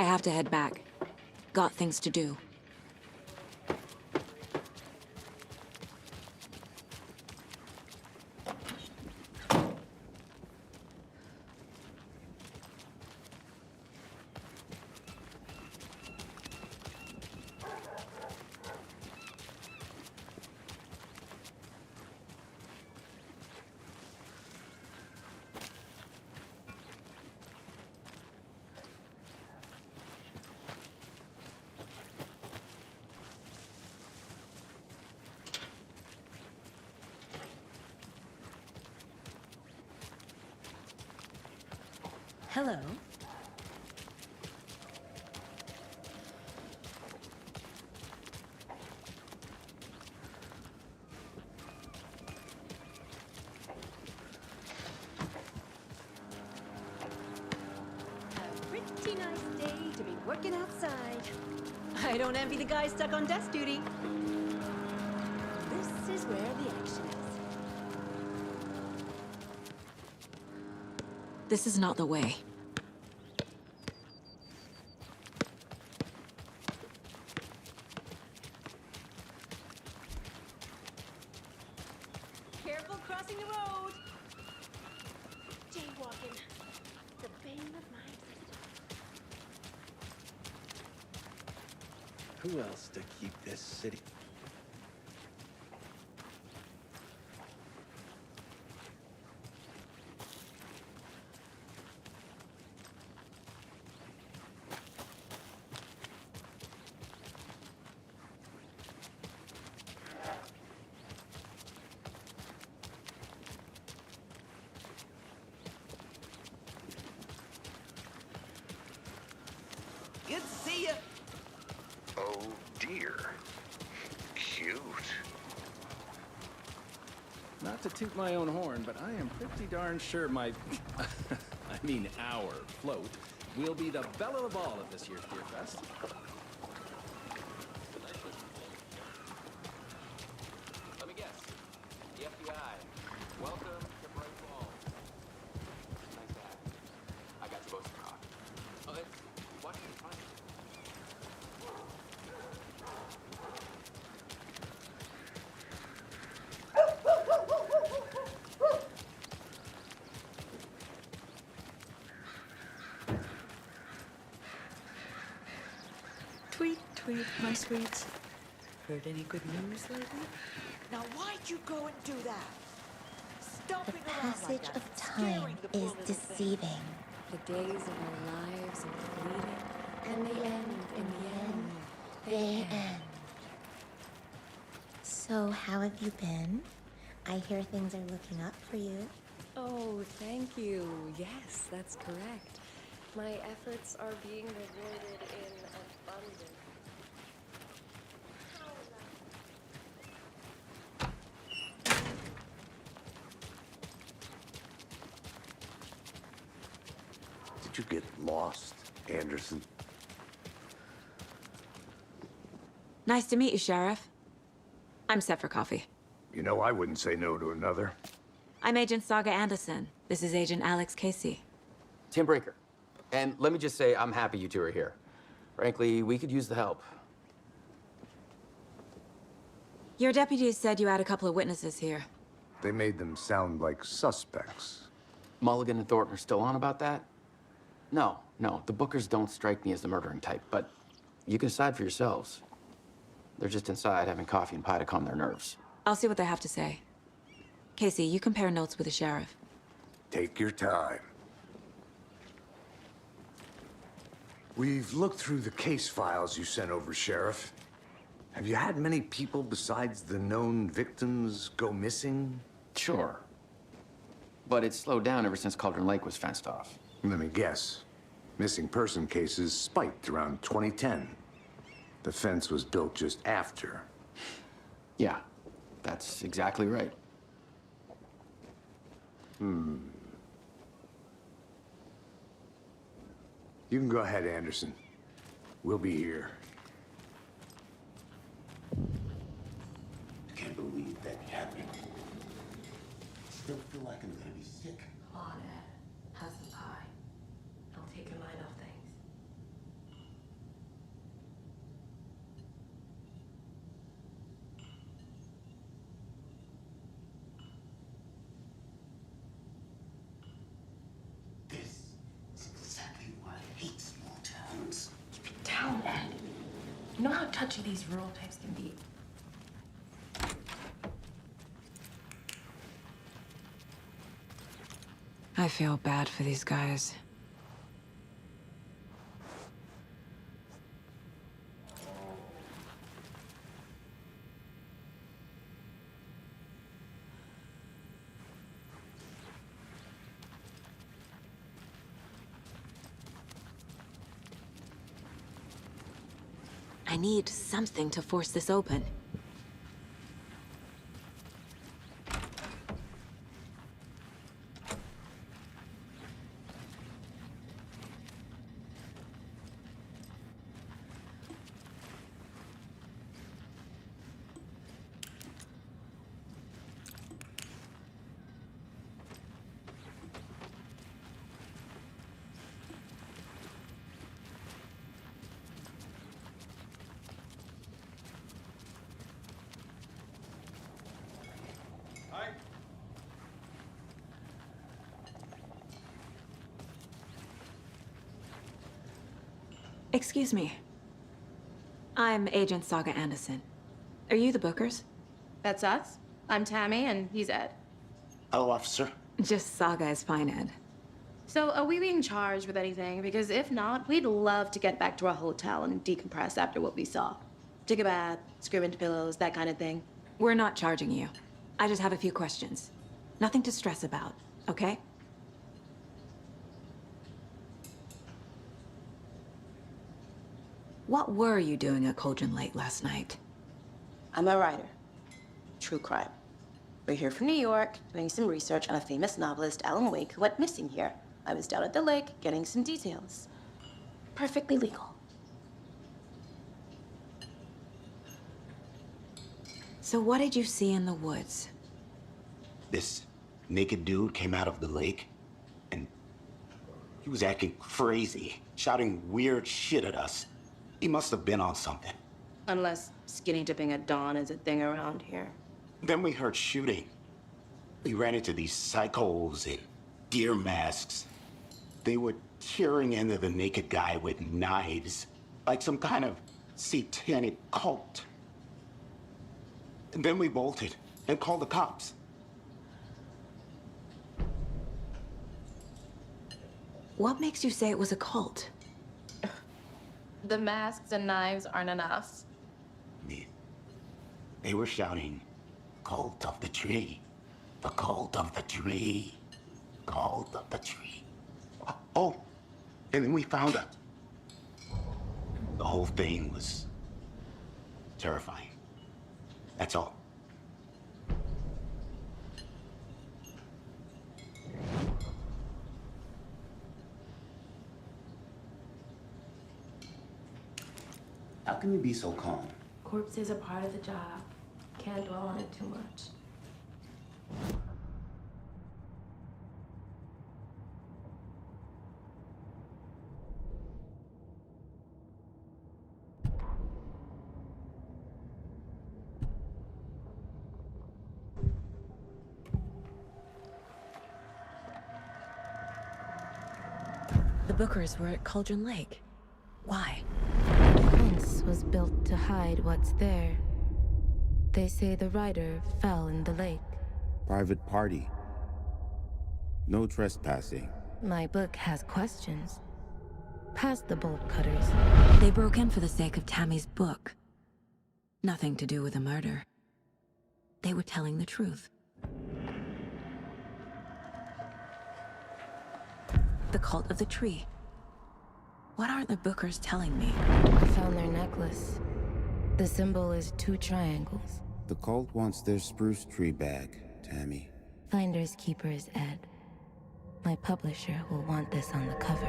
have to head back. Got things to do. Hello. A pretty nice day to be working outside. I don't envy the guy stuck on desk duty. This is where the action is. This is not the way. Careful crossing the road. Jaywalking. The bane of my existence. Who else to keep this city? Good to see you. Oh dear. Cute. Not to toot my own horn, but I am pretty darn sure my, our float will be the belle of the ball at this year's Beer Fest. Let me guess. The FBI. Welcome to Bright Falls. Nice to have you. I got you both some coffee. Oh, it's Washington Punch. Tweet, tweet, my sweets. Heard any good news lately? Now why'd you go and do that? The Stomping around like passage that, of time scaring the poor is little deceiving. thing. The days of our lives are fleeting, And they end in the end. They end. So, how have you been? I hear things are looking up for you. Oh, thank you. Yes, that's correct. My efforts are being rewarded in abundance. Did you get lost, Anderson? Nice to meet you, Sheriff. I'm set for coffee. You know, I wouldn't say no to another. I'm Agent Saga Anderson. This is Agent Alex Casey. Tim Brinker. And let me just say, I'm happy you two are here. Frankly, we could use the help. Your deputies said you had a couple of witnesses here. They made them sound like suspects. Mulligan and Thornton are still on about that? No, the Bookers don't strike me as the murdering type, but you can decide for yourselves. They're just inside having coffee and pie to calm their nerves. I'll see what they have to say. Casey, you compare notes with the sheriff. Take your time. We've looked through the case files you sent over, Sheriff. Have you had many people besides the known victims go missing? Sure. But it's slowed down ever since Cauldron Lake was fenced off. Let me guess. Missing person cases spiked around 2010. The fence was built just after. Yeah, that's exactly right. You can go ahead, Anderson. We'll be here. I can't believe that happened. Still feel like I'm gonna be sick. Come on, Ed. Have some pie. I'll take your mind off things. You know how touchy these rural types can be. I feel bad for these guys. I need something to force this open. Excuse me. I'm Agent Saga Anderson. Are you the Bookers? That's us. I'm Tammy, and he's Ed. Hello, officer. Just Saga is fine, Ed. So, are we being charged with anything? Because if not, we'd love to get back to our hotel and decompress after what we saw. Take a bath, scream into pillows, that kind of thing. We're not charging you. I just have a few questions. Nothing to stress about, okay? What were you doing at Cauldron Lake last night? I'm a writer. True crime. We're here from New York, doing some research on a famous novelist, Alan Wake, who went missing here. I was down at the lake, getting some details. Perfectly legal. So what did you see in the woods? This naked dude came out of the lake, and he was acting crazy, shouting weird shit at us. He must have been on something. Unless skinny dipping at dawn is a thing around here. Then we heard shooting. We ran into these psychos in deer masks. They were tearing into the naked guy with knives, like some kind of satanic cult. And then we bolted and called the cops. What makes you say it was a cult? The masks and knives aren't enough. They were shouting, "Cult of the tree, the cult of the tree, cult of the tree." Oh, and then we found out. The whole thing was terrifying. That's all. How can you be so calm? Corpses are part of the job. Can't dwell on it too much. The Bookers were at Cauldron Lake. Why? The fence was built to hide what's there. They say the rider fell in the lake. Private party. No trespassing. My book has questions. Past the bolt cutters. They broke in for the sake of Tammy's book. Nothing to do with a murder. They were telling the truth. The cult of the tree. What aren't the Bookers telling me? I found their necklace. The symbol is 2 triangles. The cult wants their spruce tree back, Tammy. Finders keepers, Ed. My publisher will want this on the cover.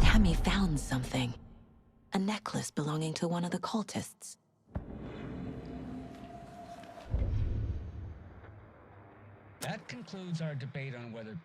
Tammy found something. A necklace belonging to one of the cultists. That concludes our debate on whether...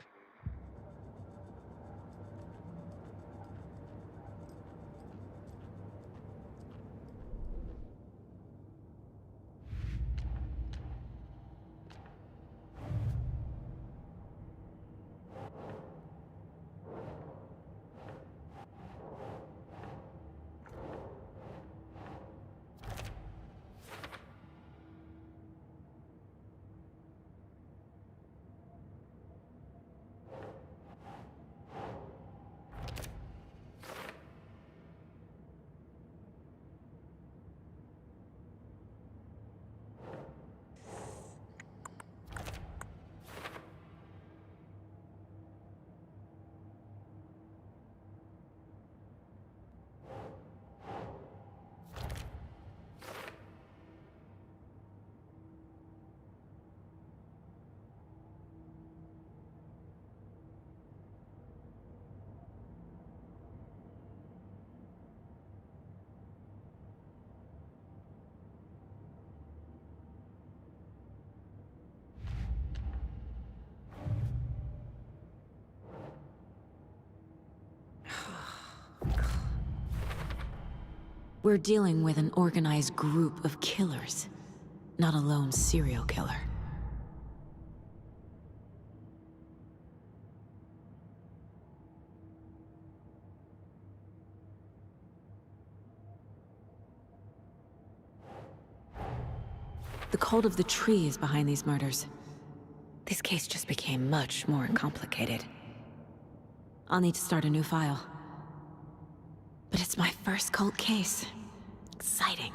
We're dealing with an organized group of killers, not a lone serial killer. The cult of the tree is behind these murders. This case just became much more complicated. I'll need to start a new file. But it's my first cult case. Exciting.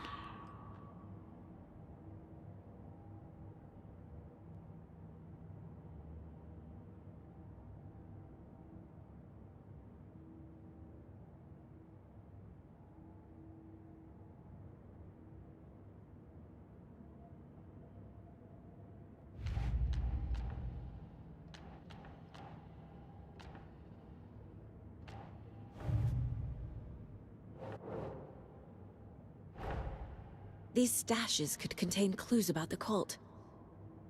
These stashes could contain clues about the cult.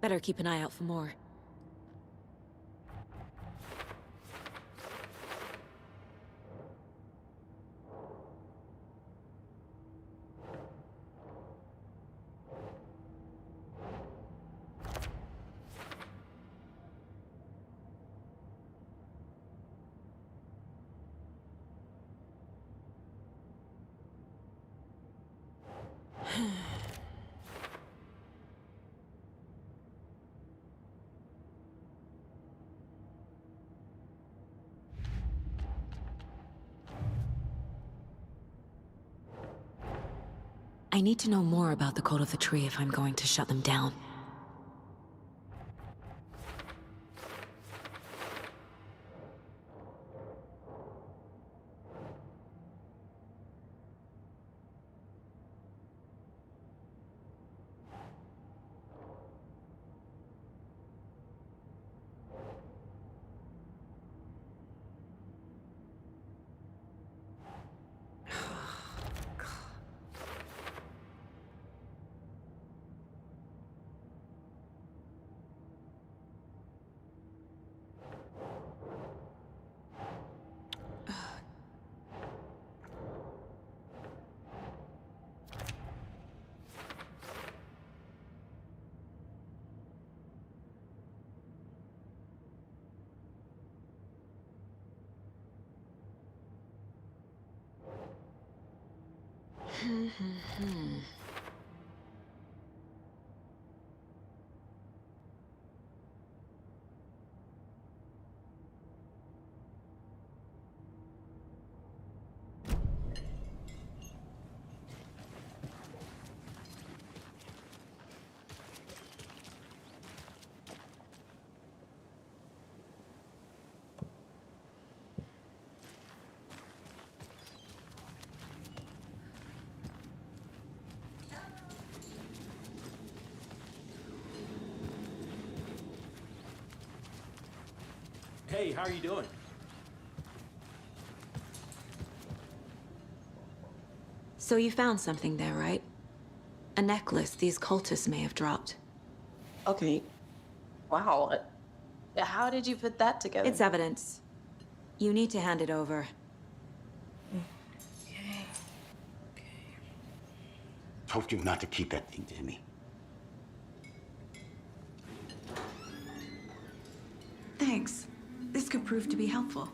Better keep an eye out for more. I need to know more about the cult of the tree if I'm going to shut them down. Hey, how are you doing? So you found something there, right? A necklace these cultists may have dropped. Okay. Wow. How did you put that together? It's evidence. You need to hand it over. Told you not to keep that thing to me. Thanks. This could prove to be helpful.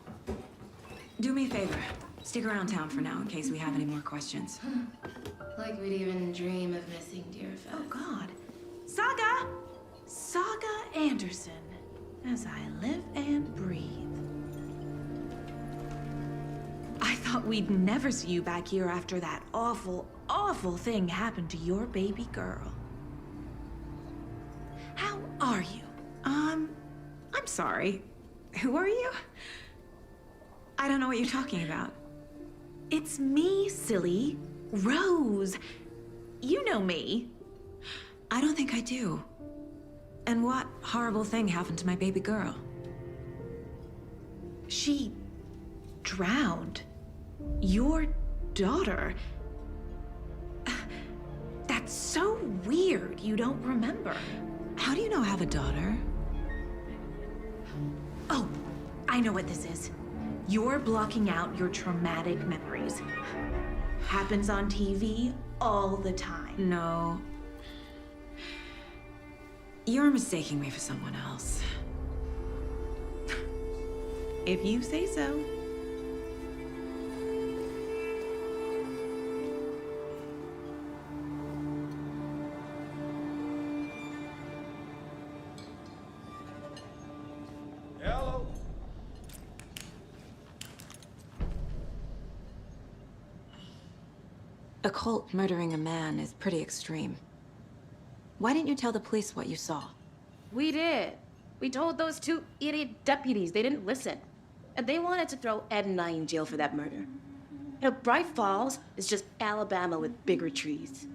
Do me a favor. Stick around town for now in case we have any more questions. Like we'd even dream of missing dear Fez. Oh, God. Saga! Saga Anderson. As I live and breathe. I thought we'd never see you back here after that awful, awful thing happened to your baby girl. How are you? I'm sorry. Who are you? I don't know what you're talking about. It's me, silly. Rose. You know me. I don't think I do. And what horrible thing happened to my baby girl? She drowned. Your daughter. That's so weird you don't remember. How do you know I have a daughter? Oh, I know what this is. You're blocking out your traumatic memories. Happens on TV all the time. No. You're mistaking me for someone else. If you say so. Hello. A cult murdering a man is pretty extreme. Why didn't you tell the police what you saw? We did. We told those two idiot deputies. They didn't listen. And they wanted to throw Ed and I in jail for that murder. You know, Bright Falls is just Alabama with bigger trees.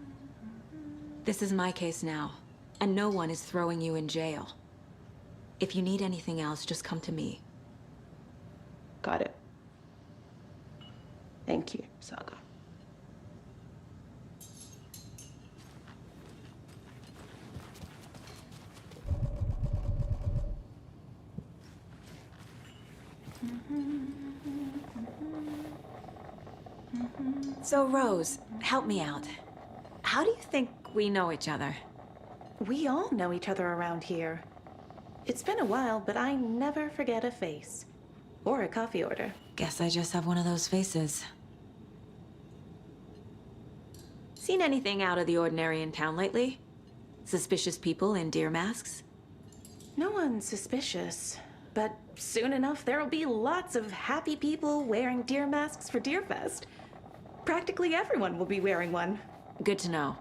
This is my case now, and no one is throwing you in jail. If you need anything else, just come to me. Got it. Thank you, Saga. So, Rose, help me out. How do you think we know each other? We all know each other around here. It's been a while, but I never forget a face. Or a coffee order. Guess I just have one of those faces. Seen anything out of the ordinary in town lately? Suspicious people in deer masks? No one's suspicious. But soon enough, there'll be lots of happy people wearing deer masks for Deerfest. Practically everyone will be wearing one. Good to know.